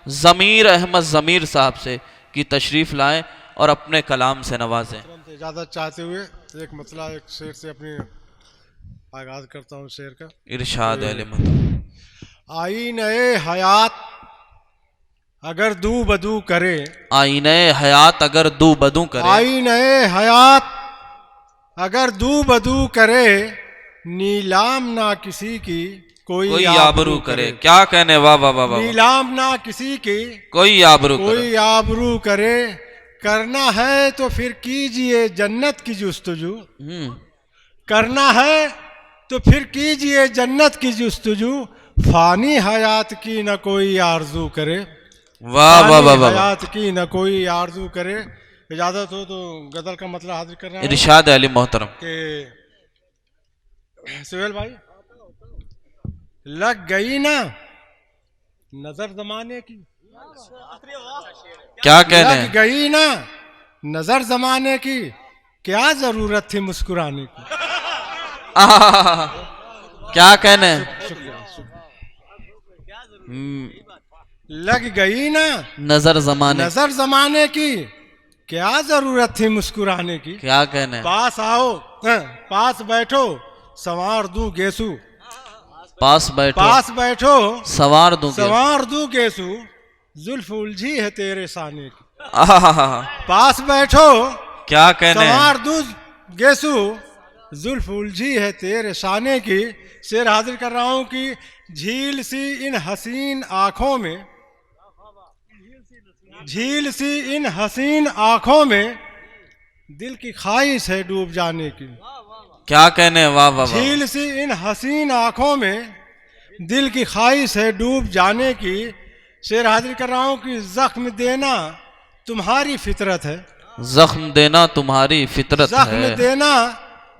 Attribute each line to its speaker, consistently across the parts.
Speaker 1: ज़मीर अहमद ज़मीर साहब से कि तशरीफ़ लाएं और अपने कलाम से नवाजें।
Speaker 2: इजाज़त चाहते हुए एक मतला एक शेर से अपनी आगाज़ करता हूँ शेर का।
Speaker 1: इरशाद है मोहतरम।
Speaker 2: आईने हयात अगर दू बदू करे,
Speaker 1: आईने हयात अगर दू बदू करे,
Speaker 2: आईने हयात अगर दू बदू करे, नीलाम ना किसी की कोई
Speaker 1: आबरू करे। क्या कहने, वाह वाह वाह वाह।
Speaker 2: नीलाम ना किसी की
Speaker 1: कोई आबरू करे।
Speaker 2: कोई आबरू करे, करना है तो फिर कीजिए जन्नत की जुस्तजू, करना है तो फिर कीजिए जन्नत की जुस्तजू, फानी हयात की न कोई आरजू करे।
Speaker 1: वाह वाह वाह वाह।
Speaker 2: हयात की न कोई आरजू करे। इजाजत हो तो गजल का मतलब हाजिर कर रहा हूं।
Speaker 1: इरशाद अली मोहतरम
Speaker 2: के सुहेल भाई, लग गई ना नजर जमाने की,
Speaker 1: क्या कहने,
Speaker 2: लग गई ना नजर जमाने की, क्या जरूरत थी मुस्कुराने की।
Speaker 1: क्या कहने,
Speaker 2: लग गई ना
Speaker 1: नजर जमाने,
Speaker 2: नजर जमाने की, क्या जरूरत थी मुस्कुराने की।
Speaker 1: क्या कहने,
Speaker 2: पास आओ पास बैठो संवार दूं गेसू,
Speaker 1: पास बैठो,
Speaker 2: पास बैठो
Speaker 1: सवार दूं,
Speaker 2: संवार दूं गेसू, जुल्फ उलझी है तेरे साने की। पास बैठो
Speaker 1: क्या कहने,
Speaker 2: संवार दूं गेसू, जुल्फ उलझी है तेरे शाने की। शेर हाजिर कर रहा हूं कि झील सी इन हसीन आंखों में, झील सी इन हसीन आंखों में, दिल की ख्वाहिश है डूब जाने की।
Speaker 1: क्या कहने, वाह वाह।
Speaker 2: झील सी इन हसीन आंखों में, दिल की ख्वाहिश है डूब जाने की। शेर हाजिर कर रहा हूं कि जख्म देना तुम्हारी फितरत है,
Speaker 1: जख्म देना तुम्हारी फितरत है,
Speaker 2: जख्म देना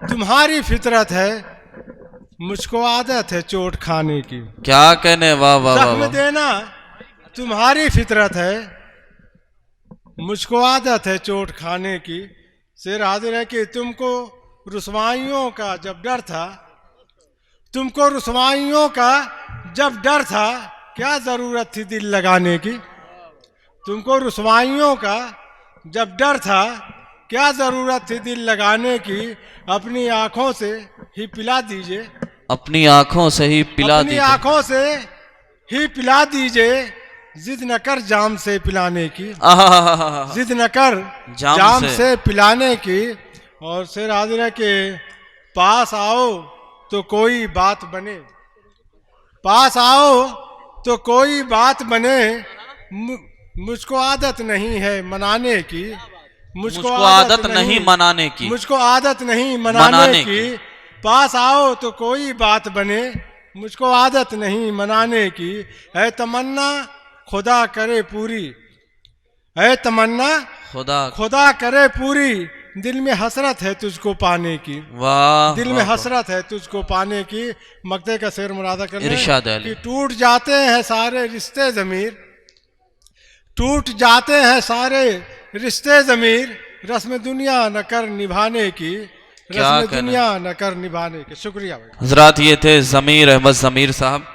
Speaker 2: तुम्हारी फितरत है, मुझको आदत है चोट खाने की।
Speaker 1: क्या कहने, वाह वाह वाह।
Speaker 2: जख्म देना तुम्हारी फितरत है, मुझको आदत है चोट खाने की। शेर हाजिर है कि तुमको रुसवाइयों का जब डर था, तुमको रुसवाइयों का जब डर था, क्या जरूरत थी दिल लगाने की। तुमको रुसवाइयों का जब डर था, क्या जरूरत थी दिल लगाने की। अपनी आंखों से ही पिला दीजिए,
Speaker 1: अपनी आंखों से ही पिला
Speaker 2: अपनी
Speaker 1: दीजिए,
Speaker 2: आंखों से ही पिला दीजिए, जिद न कर जाम से पिलाने की, जिद न कर जाम से पिलाने की। और शेर हाजिर है कि पास आओ तो कोई बात बने, पास आओ तो कोई बात बने, मुझको आदत नहीं है मनाने की, मुझको
Speaker 1: आदत नहीं मनाने की,
Speaker 2: मुझको आदत नहीं मनाने की। पास आओ तो कोई बात बने, मुझको आदत नहीं मनाने की। है तमन्ना खुदा करे पूरी, है तमन्ना खुदा करे पूरी, दिल में हसरत है तुझको पाने की।
Speaker 1: वाह,
Speaker 2: दिल में हसरत है तुझको पाने की। मक्ते का शेर मुरादा कर
Speaker 1: इरशाद
Speaker 2: कि टूट जाते हैं सारे रिश्ते ज़मीर, टूट जाते हैं सारे रिश्ते ज़मीर, रस्म दुनिया न कर निभाने की, रस्म दुनिया न कर निभाने की। शुक्रिया भाई।
Speaker 1: हजरात, ये थे ज़मीर अहमद ज़मीर साहब।